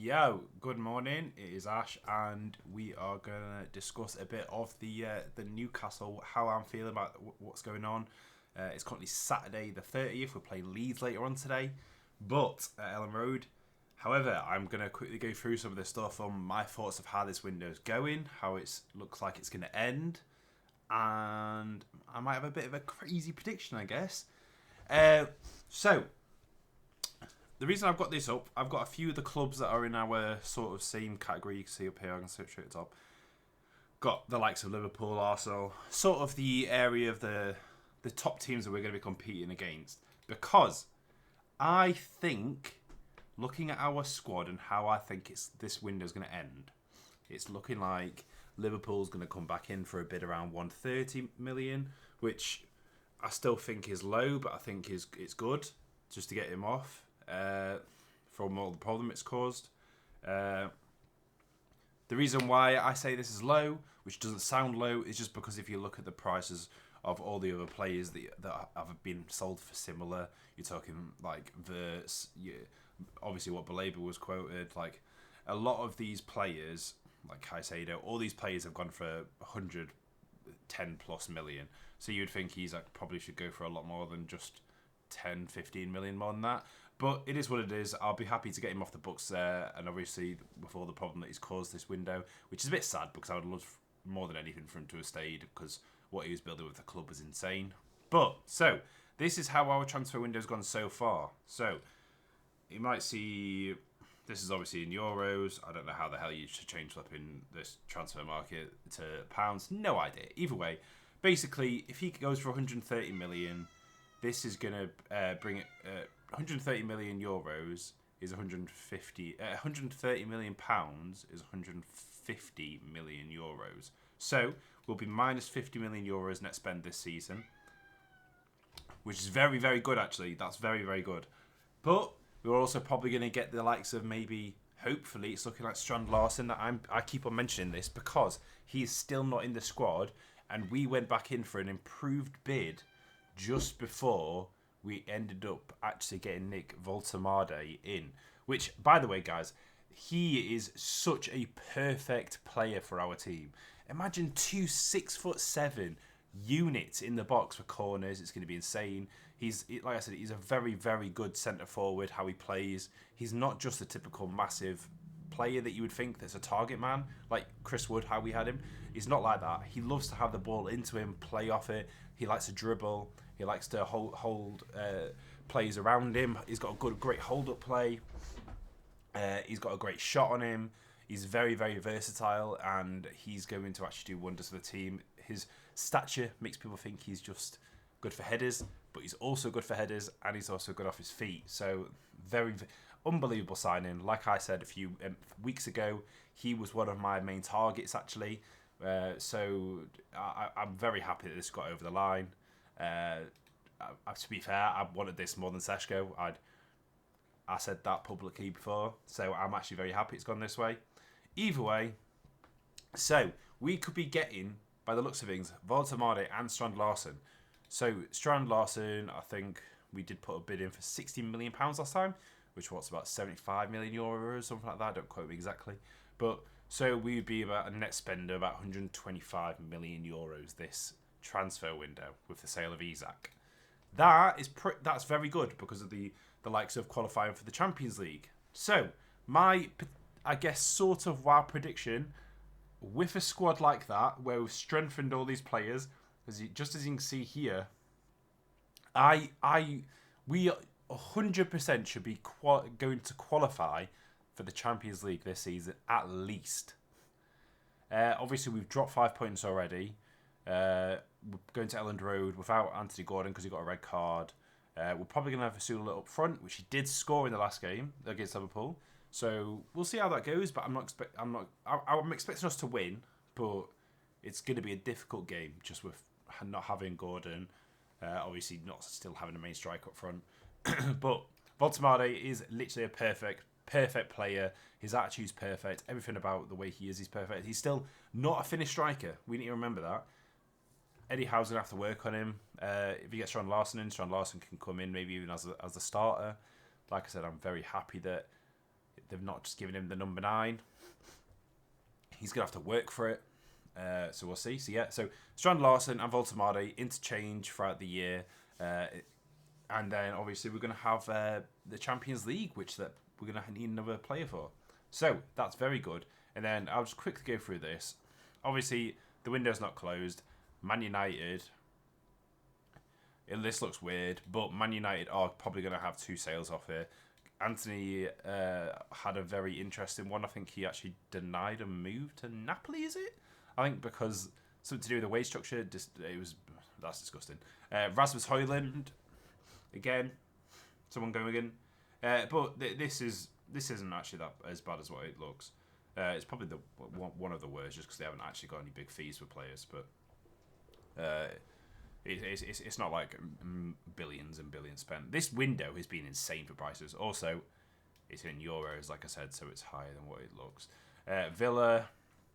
Yo, good morning. It is Ash, and we are gonna discuss a bit of the Newcastle, how I'm feeling about what's going on. It's currently Saturday the 30th. We're playing Leeds later on today, but at Ellen Road. However, I'm gonna quickly go through some of the stuff on my thoughts of how this window's going, how it looks like it's gonna end, and I might have a bit of a crazy prediction, I guess. So the reason I've got this up, I've got a few of the clubs that are in our sort of same category. You can see up here, I can search at the top. Got the likes of Liverpool, Arsenal, sort of the area of the top teams that we're going to be competing against. Because I think, looking at our squad and how I think this window's going to end, it's looking like Liverpool's going to come back in for a bid around 130 million, which I still think is low, but I think it's good just to get him off. From all the problem it's caused. The reason why I say this is low, which doesn't sound low, is just because if you look at the prices of all the other players that have been sold for similar, you're talking like Verts, obviously what Baleba was quoted, like a lot of these players, like Caicedo, all these players have gone for 110 plus million. So you'd think he's like probably should go for a lot more than just 10, 15 million more than that. But it is what it is. I'll be happy to get him off the books there. And obviously, with all the problem that he's caused this window, which is a bit sad because I would love more than anything for him to have stayed because what he was building with the club was insane. But, so, this is how our transfer window's gone so far. So, you might see, this is obviously in euros. I don't know how the hell you should change up in this transfer market to pounds. No idea. Either way, basically, if he goes for 130 million, this is going to bring it... 130 million euros is 130 million pounds is 150 million euros. So we'll be minus 50 million euros net spend this season, which is very, very good actually. That's very, very good. But we're also probably going to get the likes of maybe, hopefully, it's looking like Strand Larsen. That I keep on mentioning this because he's still not in the squad, and we went back in for an improved bid just before we ended up actually getting Nick Voltemade in. Which, by the way, guys, he is such a perfect player for our team. Imagine two 6'7" units in the box for corners. It's going to be insane. Like I said, he's a very, very good centre forward, how he plays. He's not just a typical massive player that you would think that's a target man, like Chris Wood, how we had him. He's not like that. He loves to have the ball into him, play off it. He likes to dribble. He likes to hold plays around him. He's got a great hold-up play. He's got a great shot on him. He's very, very versatile, and he's going to actually do wonders for the team. His stature makes people think he's just good for headers, but he's also good for headers, and he's also good off his feet. So, very unbelievable signing. Like I said a few weeks ago, he was one of my main targets, actually. So, I'm very happy that this got over the line. To be fair, I wanted this more than Seshko. I said that publicly before, so I'm actually very happy it's gone this way. Either way, so we could be getting, by the looks of things, Voltemade and Strand Larsen. So Strand Larsen, I think we did put a bid in for £60 million last time, which was about 75 million euros, something like that. Don't quote me exactly, but so we would be about a net spend of about 125 million euros this transfer window with the sale of Isak. That's very good because of the likes of qualifying for the Champions League. So my, I guess, sort of wild prediction with a squad like that, where we've strengthened all these players, just as you can see here, we 100% should be going to qualify for the Champions League this season at least. Obviously, we've dropped 5 points already. We're going to Elland Road without Anthony Gordon because he got a red card. We're probably going to have Vasula up front, which he did score in the last game against Liverpool. So we'll see how that goes. But I'm expecting us to win, but it's going to be a difficult game just with not having Gordon. Obviously, not still having a main striker up front. But Voltemade is literally a perfect player. His attitude's perfect. Everything about the way he is perfect. He's still not a finished striker. We need to remember that. Eddie Howe's going to have to work on him. If he gets Strand Larsen in, Strand Larsen can come in maybe even as a starter. Like I said, I'm very happy that they've not just given him the number 9. He's gonna have to work for it. So we'll see. So Strand Larson and Voltamade interchange throughout the year, and then obviously we're gonna have the Champions League, which that we're gonna need another player for. So that's very good. And then I'll just quickly go through this. Obviously the window's not closed. Man United. This looks weird, but Man United are probably going to have 2 sales off here. Anthony had a very interesting one. I think he actually denied a move to Napoli, is it? I think because something to do with the wage structure. That's disgusting. Rasmus Højlund, again, someone going in. But this isn't actually that as bad as what it looks. It's probably one of the worst, just because they haven't actually got any big fees for players. But it's not like billions and billions spent. This window has been insane for prices. Also, it's in euros, like I said, so it's higher than what it looks.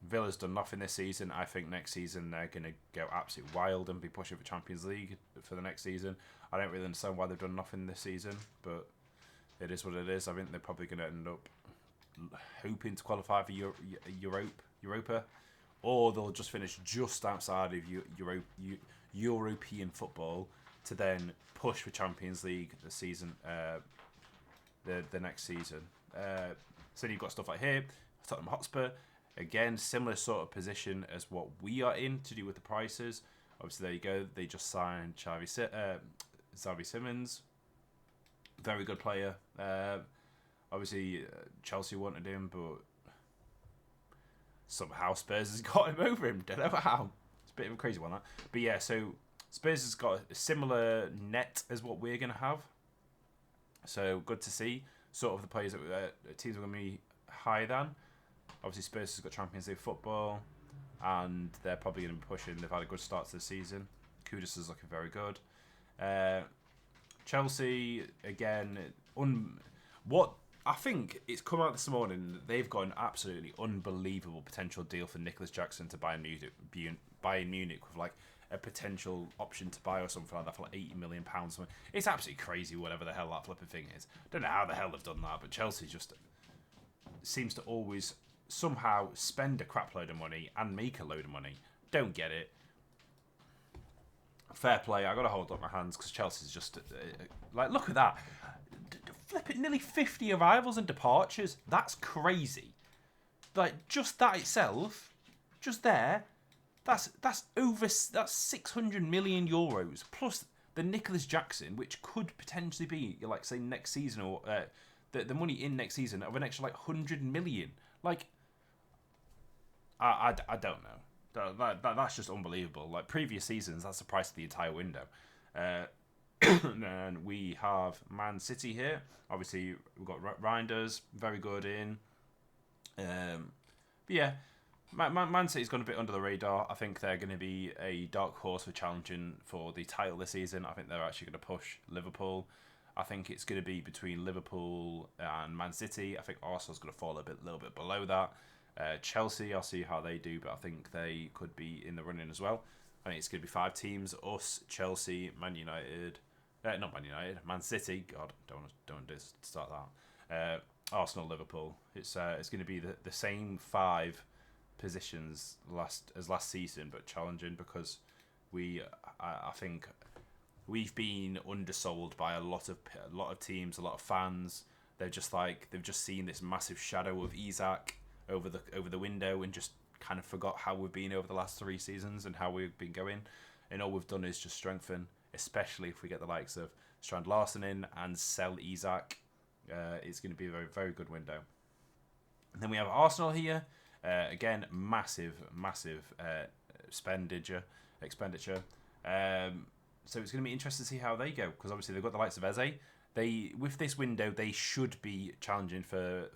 Villa's done nothing this season. I think next season they're going to go absolutely wild and be pushing for Champions League for the next season. I don't really understand why they've done nothing this season, but it is what it is. I think they're probably going to end up hoping to qualify for Europa, or they'll just finish just outside of European football to then push for Champions League the season, the next season. So you've got stuff like here, Tottenham Hotspur, again similar sort of position as what we are in to do with the prices. Obviously, there you go. They just signed Xavi Simons, very good player. Obviously, Chelsea wanted him, but somehow Spurs has got him over him. Don't know how. It's a bit of a crazy one, that. But yeah, so Spurs has got a similar net as what we're going to have. So good to see. Sort of the players that teams are going to be higher than. Obviously, Spurs has got Champions League football, and they're probably going to be pushing. They've had a good start to the season. Kudus is looking very good. Chelsea, again, what I think it's come out this morning that they've got an absolutely unbelievable potential deal for Nicholas Jackson to Bayern Munich with like a potential option to buy or something like that for like £80 million. It's absolutely crazy, whatever the hell that flipping thing is. Don't know how the hell they've done that, but Chelsea just seems to always somehow spend a crap load of money and make a load of money. Don't get it. Fair play. I got to hold up my hands because Chelsea's just like, look at that. Flip it, nearly 50 arrivals and departures. That's crazy. Like, just that itself, just there, that's 600 million euros plus the Nicholas Jackson, which could potentially be like say next season or the money in next season of an extra like 100 million. Like, I don't know. That's just unbelievable. Like previous seasons, that's the price of the entire window. And we have Man City here. Obviously, we've got Reinders, very good in. But yeah, Man City's gone a bit under the radar. I think they're going to be a dark horse for challenging for the title this season. I think they're actually going to push Liverpool. I think it's going to be between Liverpool and Man City. I think Arsenal's going to fall a little bit below that. Chelsea, I'll see how they do, but I think they could be in the running as well. I think it's going to be 5 teams: us, Chelsea, Man United. Not Man United, Man City. God, don't start that. Arsenal, Liverpool. It's going to be the same 5 positions as last season, but challenging because I think we've been undersold by a lot of teams, a lot of fans. They've just seen this massive shadow of Isak over the window and just kind of forgot how we've been over the last 3 seasons and how we've been going. And all we've done is just strengthen, especially if we get the likes of Strand Larson in and sell Isak. It's going to be a very, very good window. And then we have Arsenal here. Again, massive expenditure. So it's going to be interesting to see how they go, because obviously they've got the likes of Eze. With this window, they should be challenging for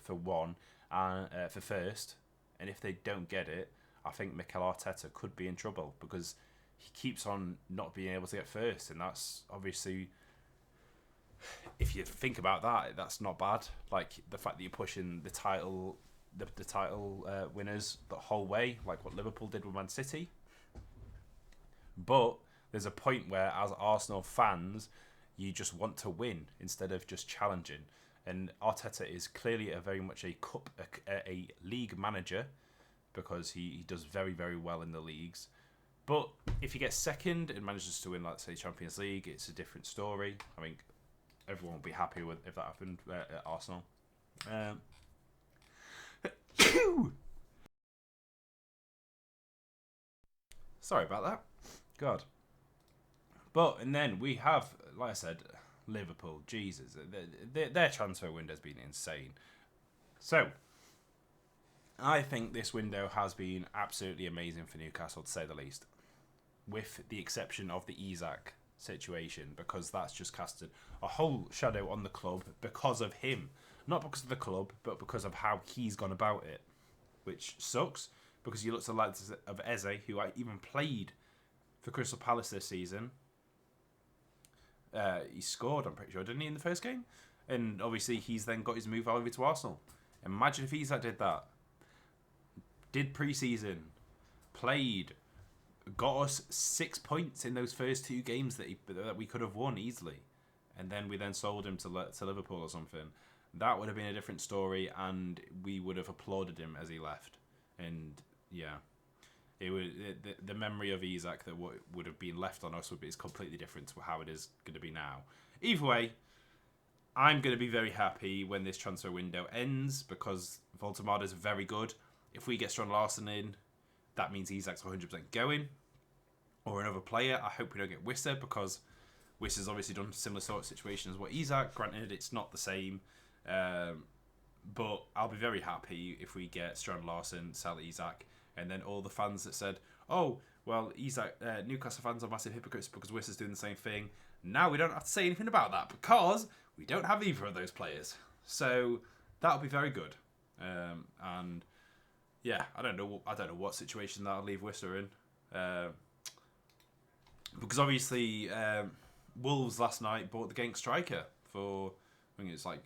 first. And if they don't get it, I think Mikel Arteta could be in trouble because he keeps on not being able to get first, and that's obviously, if you think about that, that's not bad. Like the fact that you're pushing the title winners the whole way, like what Liverpool did with Man City. But there's a point where, as Arsenal fans, you just want to win instead of just challenging. And Arteta is clearly a very much a league manager because he does very, very well in the leagues. But if he gets second and manages to win, like say Champions League, it's a different story. I think everyone will be happy with if that happened at Arsenal. Sorry about that. God. But and then we have, like I said, Liverpool. Jesus, their transfer window has been insane. So I think this window has been absolutely amazing for Newcastle, to say the least, with the exception of the Isak situation, because that's just casted a whole shadow on the club because of him. Not because of the club, but because of how he's gone about it, which sucks, because you look to the likes of Eze, who I even played for Crystal Palace this season. He scored, I'm pretty sure, didn't he, in the first game? And obviously he's then got his move over to Arsenal. Imagine if Isak did that. Did pre-season, played, got us 6 points in those first 2 games that we could have won easily, and then we then sold him to Liverpool or something. That would have been a different story, and we would have applauded him as he left. And yeah, the memory of Isak that would have been left on us is completely different to how it is going to be now. Either way, I'm going to be very happy when this transfer window ends because Voltemade is very good. If we get Strand Larsen in, that means Isak's 100% going. Or another player. I hope we don't get Wissa because Wissa's obviously done similar sort of situation as what Isak. Granted, it's not the same. But I'll be very happy if we get Strand Larsen, sell Isak, and then all the fans that said, oh, well, Isak, Newcastle fans are massive hypocrites because Wissa's doing the same thing. Now we don't have to say anything about that because we don't have either of those players. So that'll be very good. And yeah, I don't know what situation that'll leave Wissa in. Because obviously Wolves last night bought the Genk striker for, I think it's like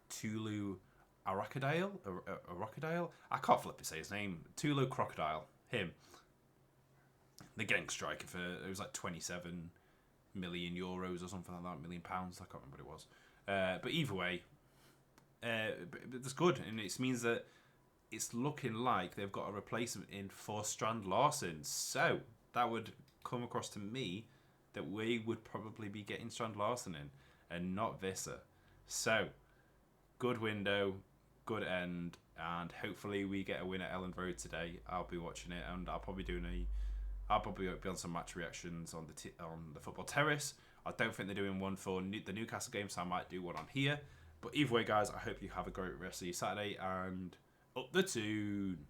Tulu Aracadale? I can't flip it, say his name. Tulu Crocodile. Him. The Genk striker for, it was like 27 million euros or something like that, £1 million. I can't remember what it was. But either way, that's good. And it means that it's looking like they've got a replacement in for Strand Larsen. So that would come across to me that we would probably be getting Strand Larsen in and not Visser. So good window, good end, and hopefully we get a win at Elland Road today. I'll be watching it, and I'll probably be on some match reactions on the football terrace. I don't think they're doing one for the Newcastle game, so I might do one on here. But either way, guys, I hope you have a great rest of your Saturday and up the tune.